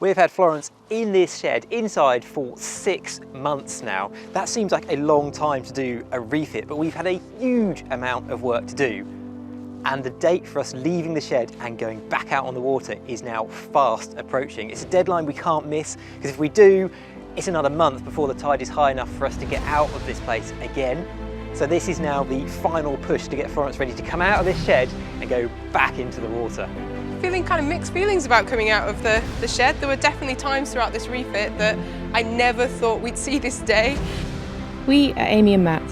We've had Florence in this shed inside for 6 months now. That seems like a long time to do a refit, but we've had a huge amount of work to do. And the date for us leaving the shed and going back out on the water is now fast approaching. It's a deadline we can't miss, because if we do, it's another month before the tide is high enough for us to get out of this place again. So this is now the final push to get Florence ready to come out of this shed and go back into the water. Feeling kind of mixed feelings about coming out of the shed. There were definitely times throughout this refit that I never thought we'd see this day. We are Amy and Matt,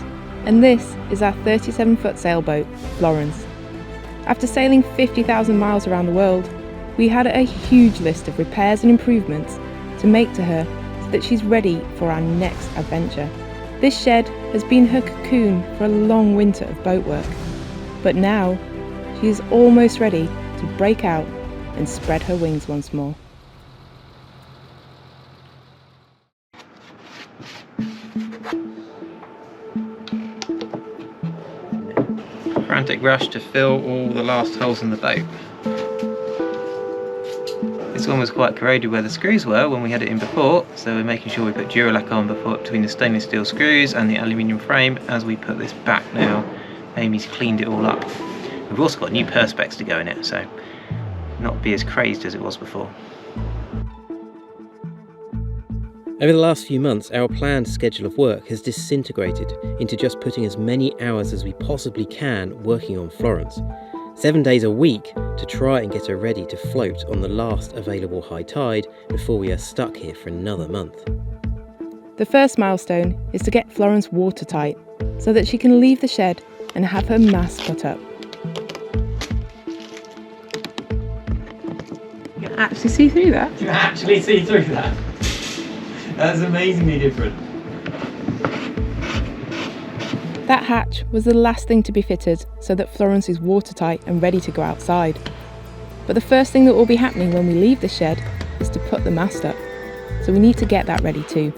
and this is our 37-foot sailboat, Florence. After sailing 50,000 miles around the world, we had a huge list of repairs and improvements to make to her so that she's ready for our next adventure. This shed has been her cocoon for a long winter of boat work, but now she is almost ready to break out and spread her wings once more. Frantic rush to fill all the last holes in the boat. This one was quite corroded where the screws were when we had it in before, so we're making sure we put Duralac on between the stainless steel screws and the aluminium frame as we put this back now. Amy's cleaned it all up. We've also got new perspex to go in it, so not be as crazed as it was before. Over the last few months, our planned schedule of work has disintegrated into just putting as many hours as we possibly can working on Florence. 7 days a week to try and get her ready to float on the last available high tide before we are stuck here for another month. The first milestone is to get Florence watertight so that she can leave the shed and have her mast put up. You can actually see through that. You can actually see through that. That's amazingly different. That hatch was the last thing to be fitted so that Florence is watertight and ready to go outside. But the first thing that will be happening when we leave the shed is to put the mast up. So we need to get that ready too.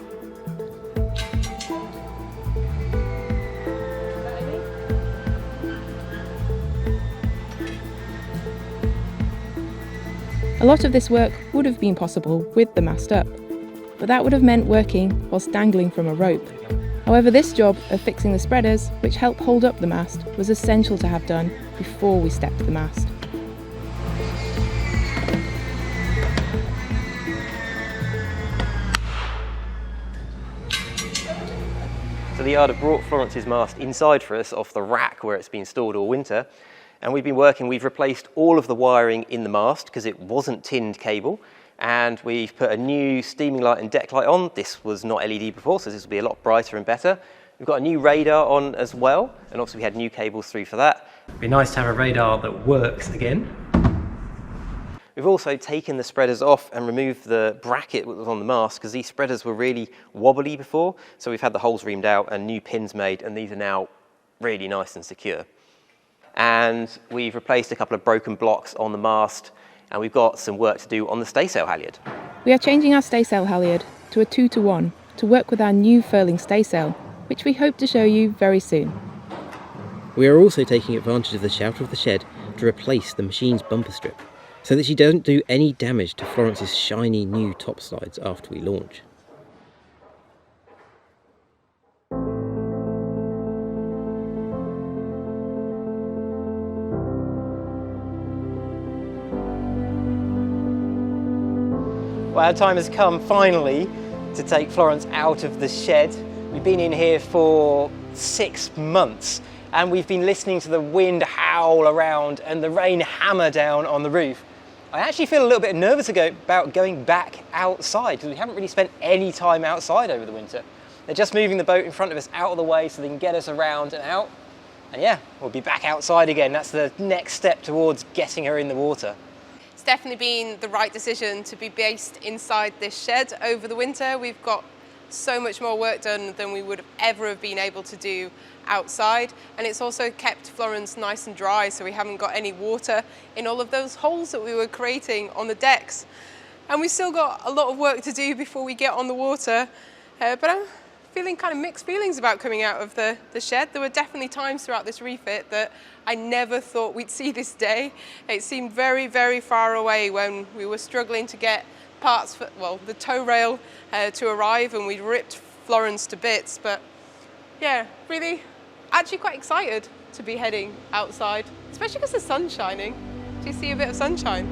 A lot of this work would have been possible with the mast up, but that would have meant working whilst dangling from a rope. However, this job of fixing the spreaders, which help hold up the mast, was essential to have done before we stepped the mast. So the yard have brought Florence's mast inside for us off the rack where it's been stored all winter. And we've replaced all of the wiring in the mast because it wasn't tinned cable. And we've put a new steaming light and deck light on. This was not LED before, so this will be a lot brighter and better. We've got a new radar on as well, and obviously we had new cables through for that. It'd be nice to have a radar that works again. We've also taken the spreaders off and removed the bracket that was on the mast because these spreaders were really wobbly before. So we've had the holes reamed out and new pins made, and these are now really nice and secure. And we've replaced a couple of broken blocks on the mast, and we've got some work to do on the staysail halyard. We are changing our staysail halyard to a 2-to-1 to work with our new furling staysail, which we hope to show you very soon. We are also taking advantage of the shelter of the shed to replace the machine's bumper strip, so that she doesn't do any damage to Florence's shiny new topsides after we launch. Well, our time has come finally to take Florence out of the shed. We've been in here for 6 months and we've been listening to the wind howl around and the rain hammer down on the roof. I actually feel a little bit nervous about going back outside because we haven't really spent any time outside over the winter. They're just moving the boat in front of us out of the way so they can get us around and out. And yeah, we'll be back outside again. That's the next step towards getting her in the water. It's definitely been the right decision to be based inside this shed over the winter. We've got so much more work done than we would ever have been able to do outside, and it's also kept Florence nice and dry, so we haven't got any water in all of those holes that we were creating on the decks. And we've still got a lot of work to do before we get on the water, but I'm feeling kind of mixed feelings about coming out of the shed. There were definitely times throughout this refit that I never thought we'd see this day. It seemed very, very far away when we were struggling to get parts for, well, the tow rail to arrive, and we ripped Florence to bits. But yeah, really, actually quite excited to be heading outside, especially because the sun's shining. Do you see a bit of sunshine?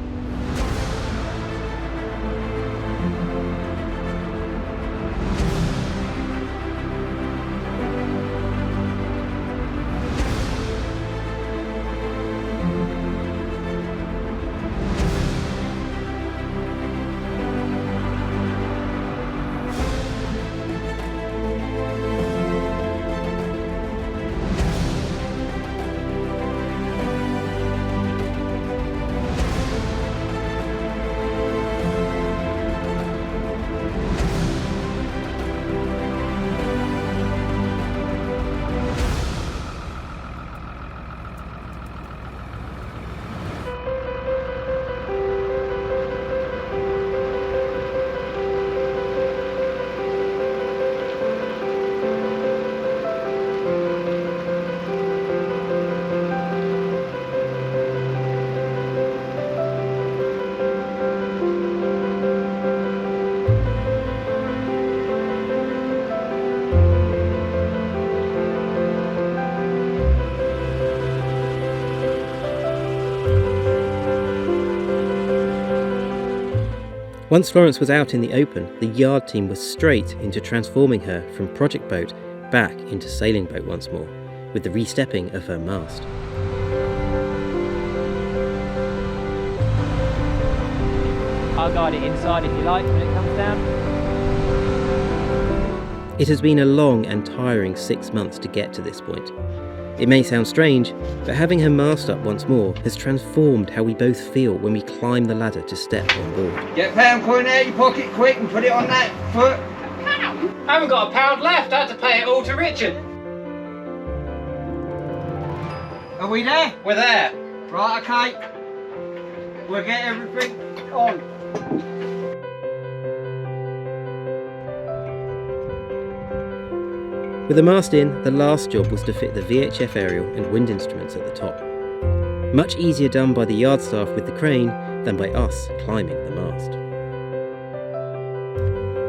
Once Florence was out in the open, the yard team was straight into transforming her from project boat back into sailing boat once more, with the re-stepping of her mast. I'll guide it inside if you like when it comes down. It has been a long and tiring 6 months to get to this point. It may sound strange, but having her mast up once more has transformed how we both feel when we climb the ladder to step on board. Get £1 coin out of your pocket quick and put it on that foot. I haven't got £1 left, I had to pay it all to Richard. Are we there? We're there. Right, okay. We'll get everything on. With the mast in, the last job was to fit the VHF aerial and wind instruments at the top. Much easier done by the yard staff with the crane than by us climbing the mast.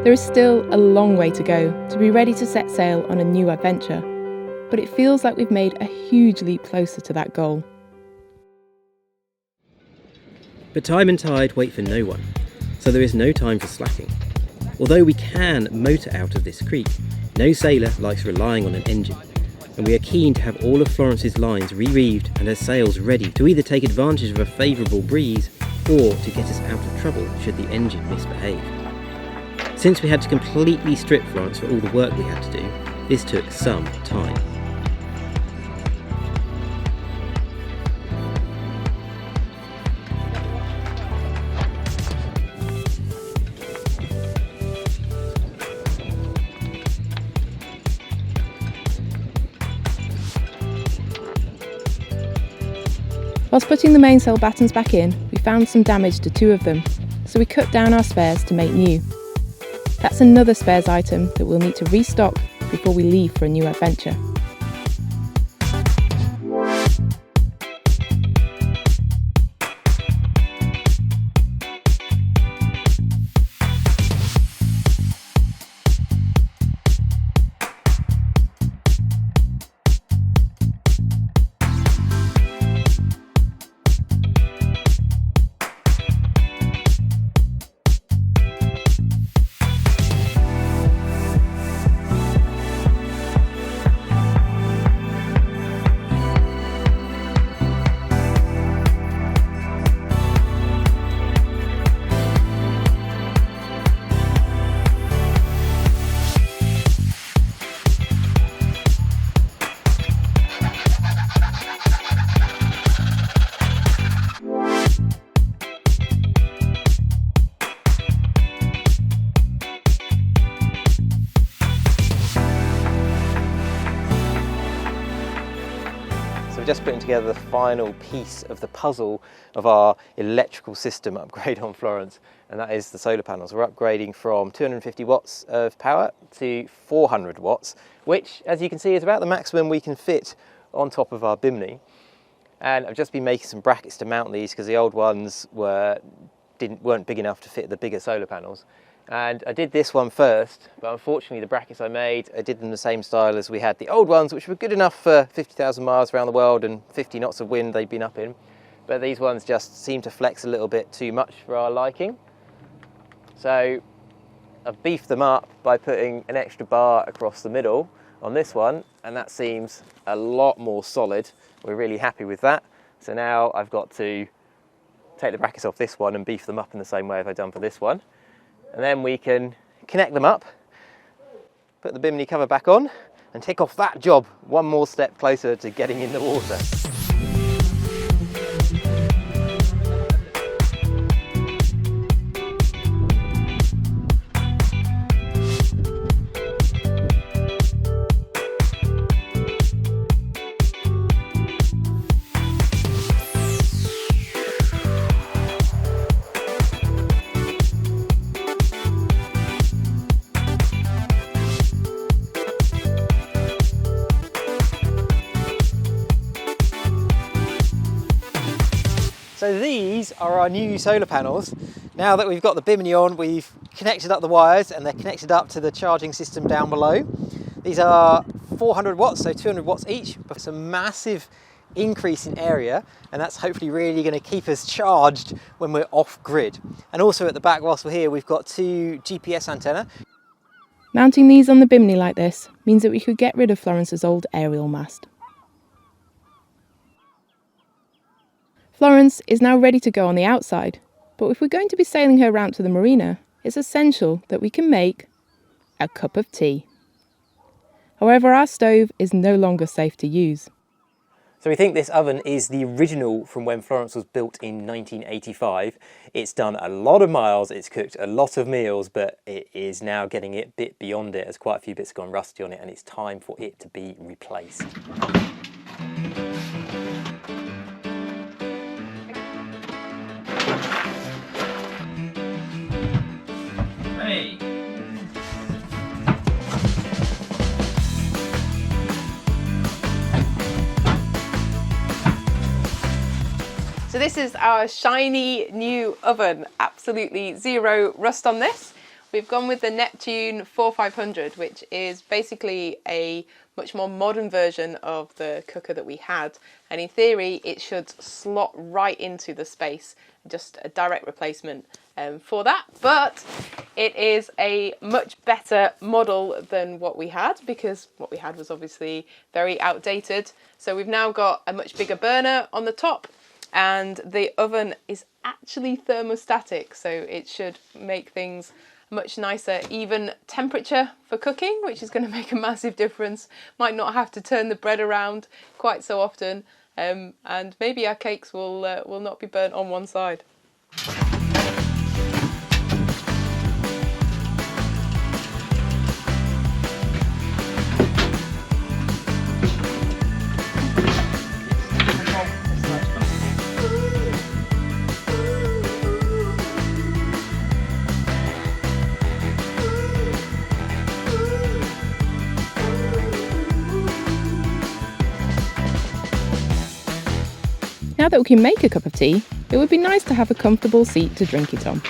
There is still a long way to go to be ready to set sail on a new adventure, but it feels like we've made a huge leap closer to that goal. But time and tide wait for no one, so there is no time for slacking. Although we can motor out of this creek, no sailor likes relying on an engine, and we are keen to have all of Florence's lines re-reeved and her sails ready to either take advantage of a favourable breeze or to get us out of trouble should the engine misbehave. Since we had to completely strip Florence for all the work we had to do, this took some time. Whilst putting the mainsail battens back in, we found some damage to 2 of them, so we cut down our spares to make new. That's another spares item that we'll need to restock before we leave for a new adventure. Just putting together the final piece of the puzzle of our electrical system upgrade on Florence, and that is the solar panels. We're upgrading from 250 watts of power to 400 watts, which, as you can see, is about the maximum we can fit on top of our bimini. And I've just been making some brackets to mount these because the old ones were weren't big enough to fit the bigger solar panels. And I did this one first, but unfortunately the brackets I made, I did them the same style as we had the old ones, which were good enough for 50,000 miles around the world and 50 knots of wind they'd been up in. But these ones just seem to flex a little bit too much for our liking. So I've beefed them up by putting an extra bar across the middle on this one, and that seems a lot more solid. We're really happy with that. So now I've got to take the brackets off this one and beef them up in the same way as I've done for this one. And then we can connect them up, put the bimini cover back on, and tick off that job one more step closer to getting in the water. So these are our new solar panels. Now that we've got the bimini on, we've connected up the wires and they're connected up to the charging system down below. These are 400 watts, so 200 watts each, but it's a massive increase in area, and that's hopefully really going to keep us charged when we're off grid. And also at the back, whilst we're here, we've got 2 GPS antenna. Mounting these on the bimini like this means that we could get rid of Florence's old aerial mast. Florence is now ready to go on the outside, but if we're going to be sailing her round to the marina, it's essential that we can make a cup of tea. However, our stove is no longer safe to use. So we think this oven is the original from when Florence was built in 1985. It's done a lot of miles, it's cooked a lot of meals, but it is now getting a bit beyond it, as quite a few bits have gone rusty on it, and it's time for it to be replaced. Hey! So this is our shiny new oven, absolutely zero rust on this. We've gone with the Neptune 4500, which is basically a much more modern version of the cooker that we had. And in theory, it should slot right into the space, just a direct replacement for that. But it is a much better model than what we had, because what we had was obviously very outdated. So we've now got a much bigger burner on the top, and the oven is actually thermostatic, so it should make things much nicer, even temperature for cooking, which is going to make a massive difference. Might not have to turn the bread around quite so often, and maybe our cakes will not be burnt on one side. Now that we can make a cup of tea, it would be nice to have a comfortable seat to drink it on.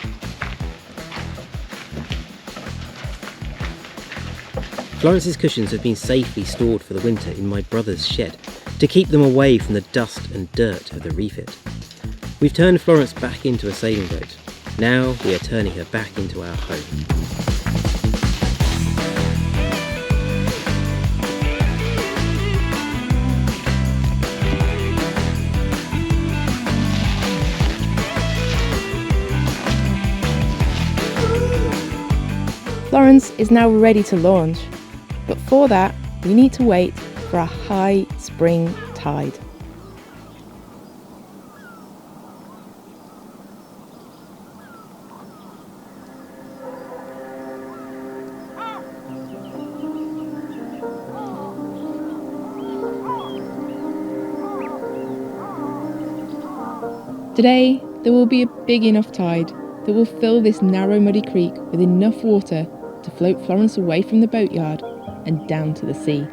Florence's cushions have been safely stored for the winter in my brother's shed to keep them away from the dust and dirt of the refit. We've turned Florence back into a sailing boat. Now we are turning her back into our home. Florence is now ready to launch, but for that we need to wait for a high spring tide. Today there will be a big enough tide that will fill this narrow muddy creek with enough water to float Florence away from the boatyard and down to the sea.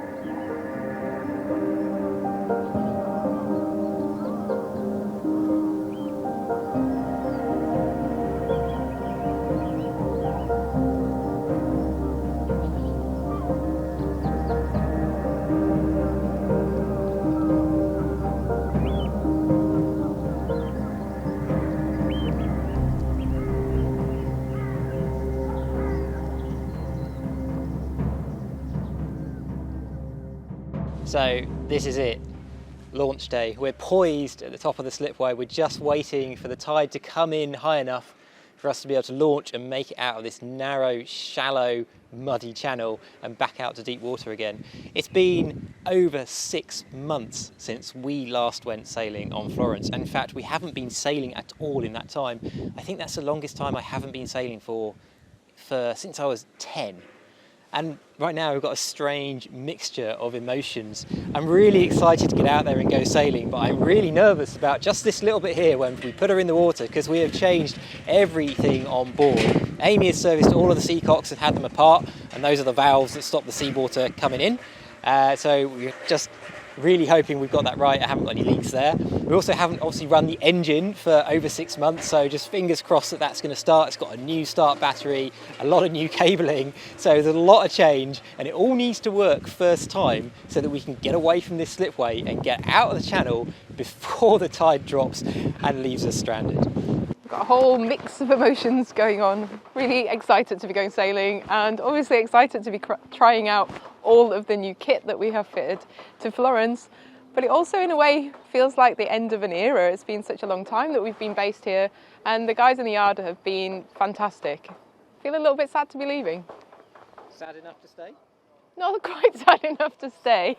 So this is it, launch day. We're poised at the top of the slipway. We're just waiting for the tide to come in high enough for us to be able to launch and make it out of this narrow, shallow, muddy channel and back out to deep water again. It's been over 6 months since we last went sailing on Florence. And in fact, we haven't been sailing at all in that time. I think that's the longest time I haven't been sailing for since I was 10. And right now we've got a strange mixture of emotions. I'm really excited to get out there and go sailing, but I'm really nervous about just this little bit here when we put her in the water, because we have changed everything on board. Amy has serviced all of the seacocks and had them apart, and those are the valves that stop the seawater coming in. So we're just really hoping we've got that right. I haven't got any leaks there. We also haven't obviously run the engine for over 6 months, so just fingers crossed that that's going to start. It's got a new start battery, a lot of new cabling, so there's a lot of change, and it all needs to work first time so that we can get away from this slipway and get out of the channel before the tide drops and leaves us stranded. We've got a whole mix of emotions going on. Really excited to be going sailing, and obviously excited to be trying out all of the new kit that we have fitted to Florence. But it also in a way feels like the end of an era. It's been such a long time that we've been based here, and the guys in the yard have been fantastic. Feel a little bit sad to be leaving. Sad enough to stay? Not quite sad enough to stay.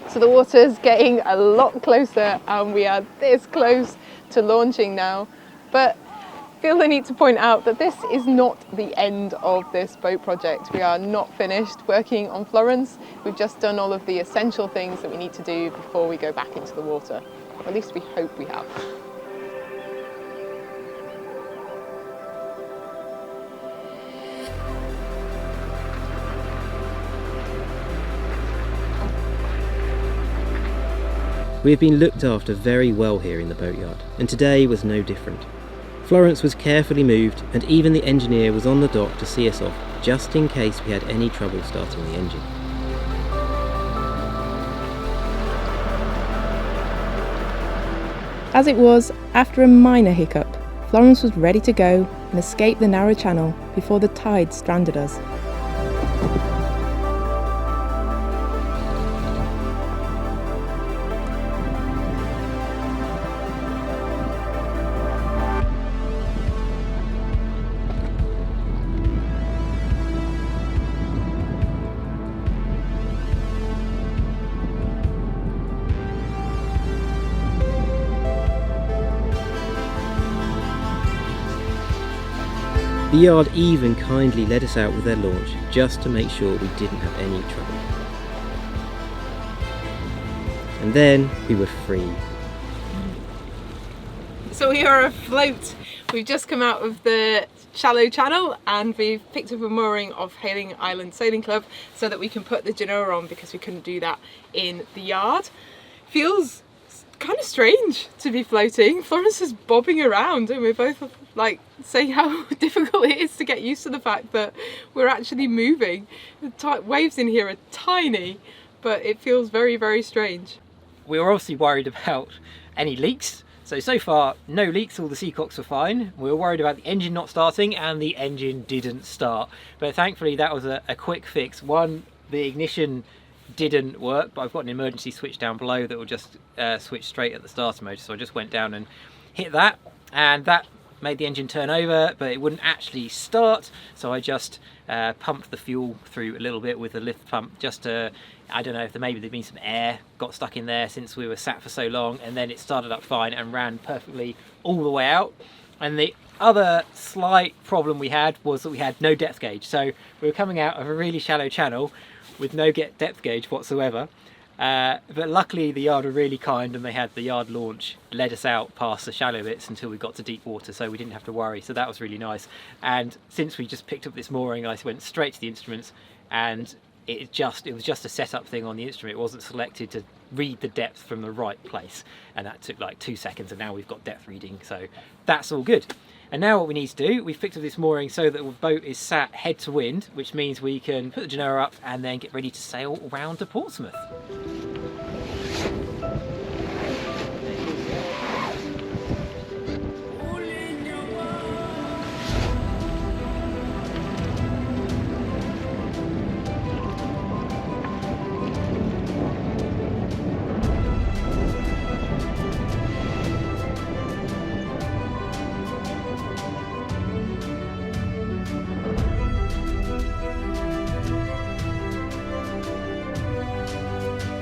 So the water's getting a lot closer, and we are this close to launching now. But I feel the need to point out that this is not the end of this boat project. We are not finished working on Florence. We've just done all of the essential things that we need to do before we go back into the water. Or at least we hope we have. We have been looked after very well here in the boatyard, and today was no different. Florence was carefully moved, and even the engineer was on the dock to see us off, just in case we had any trouble starting the engine. As it was, after a minor hiccup, Florence was ready to go and escape the narrow channel before the tide stranded us. The yard even kindly let us out with their launch, just to make sure we didn't have any trouble. And then we were free. So we are afloat. We've just come out of the shallow channel, and we've picked up a mooring off Hailing Island Sailing Club so that we can put the genoa on, because we couldn't do that in the yard. Feels kind of strange to be floating. Florence is bobbing around, and we're both like saying how difficult it is to get used to the fact that we're actually moving. The waves in here are tiny, but it feels very, very strange. We were obviously worried about any leaks. So far, no leaks, all the seacocks were fine. We were worried about the engine not starting, and the engine didn't start. But thankfully that was a quick fix. One, the ignition didn't work, but I've got an emergency switch down below that will just switch straight at the starter motor. So I just went down and hit that, and that made the engine turn over, but it wouldn't actually start. So I just pumped the fuel through a little bit with the lift pump, just to, I don't know if maybe there'd been some air got stuck in there since we were sat for so long, and then it started up fine and ran perfectly all the way out. And the other slight problem we had was that we had no depth gauge. So we were coming out of a really shallow channel with no depth gauge whatsoever. But luckily the yard were really kind, and they had the yard launch led us out past the shallow bits until we got to deep water, so we didn't have to worry. So that was really nice. And since we just picked up this mooring, I went straight to the instruments, and it was just a setup thing on the instrument. It wasn't selected to read the depth from the right place, and that took like 2 seconds, and now we've got depth reading, so that's all good. And now what we need to do, we've picked up this mooring so that the boat is sat head to wind, which means we can put the genoa up and then get ready to sail around to Portsmouth.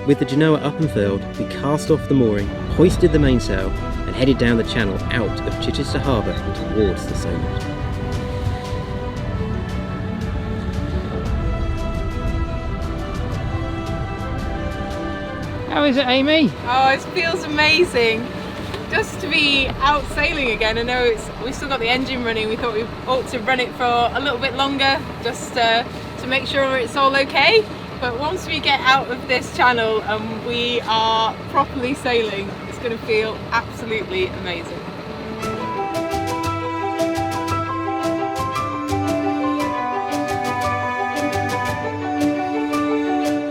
With the Genoa up and furled, we cast off the mooring, hoisted the mainsail, and headed down the channel out of Chichester Harbour and towards the Solent. How is it, Amy? Oh, it feels amazing just to be out sailing again. I know we've still got the engine running. We thought we ought to run it for a little bit longer just to make sure it's all okay. But once we get out of this channel and we are properly sailing, it's going to feel absolutely amazing.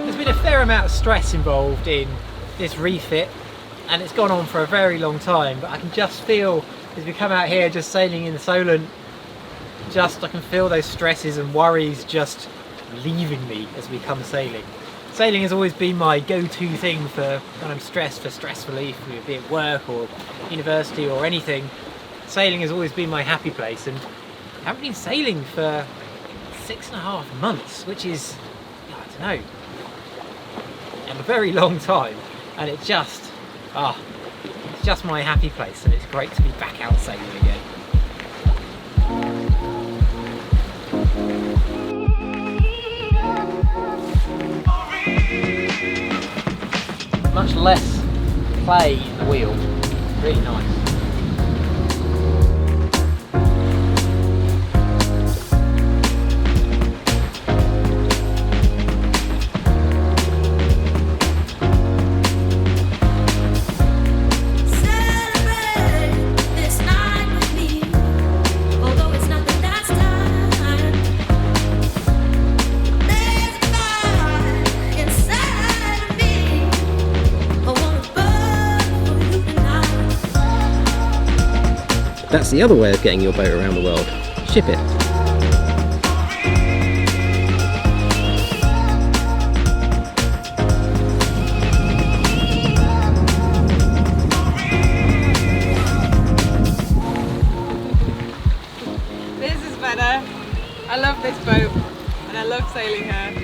There's been a fair amount of stress involved in this refit, and it's gone on for a very long time, but I can just feel as we come out here just sailing in the Solent, I can feel those stresses and worries just leaving me as we come sailing. Sailing has always been my go-to thing for when I'm stressed, for stress relief, be it work or university or anything. Sailing has always been my happy place, and I haven't been sailing for 6.5 months, which is, I don't know, a very long time, and it's just my happy place, and it's great to be back out sailing again. Much less play in the wheel, really nice. That's the other way of getting your boat around the world. Ship it. This is better. I love this boat and I love sailing her.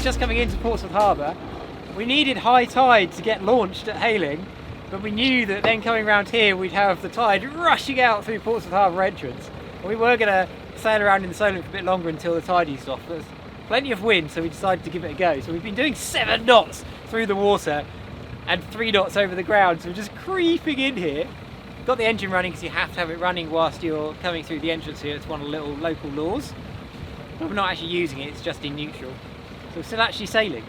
Just coming into Portsmouth Harbour, we needed high tide to get launched at Hayling, but we knew that then coming around here we'd have the tide rushing out through Portsmouth Harbour entrance, and we were going to sail around in the Solent for a bit longer until the tide eased off. There's plenty of wind, so we decided to give it a go. So we've been doing 7 knots through the water and 3 knots over the ground, so we're just creeping in here. Got the engine running because you have to have it running whilst you're coming through the entrance here. It's one of the little local laws, but we're not actually using it, it's just in neutral. So we're still actually sailing.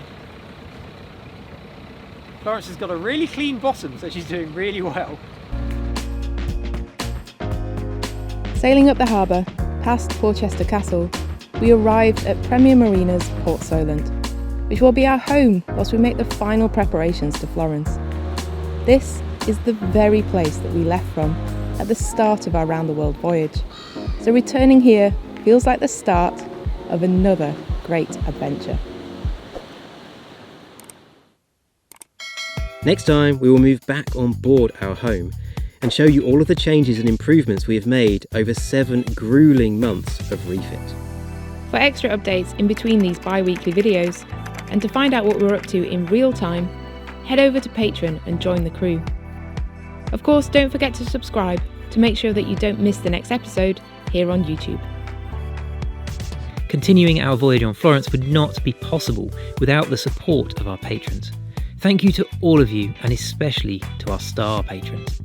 Florence has got a really clean bottom, so she's doing really well. Sailing up the harbour, past Porchester Castle, we arrived at Premier Marina's Port Solent, which will be our home whilst we make the final preparations to Florence. This is the very place that we left from at the start of our round-the-world voyage, so returning here feels like the start of another great adventure. Next time, we will move back on board our home and show you all of the changes and improvements we have made over 7 gruelling months of refit. For extra updates in between these bi-weekly videos, and to find out what we're up to in real time, head over to Patreon and join the crew. Of course, don't forget to subscribe to make sure that you don't miss the next episode here on YouTube. Continuing our voyage on Florence would not be possible without the support of our patrons. Thank you to all of you, and especially to our star patrons.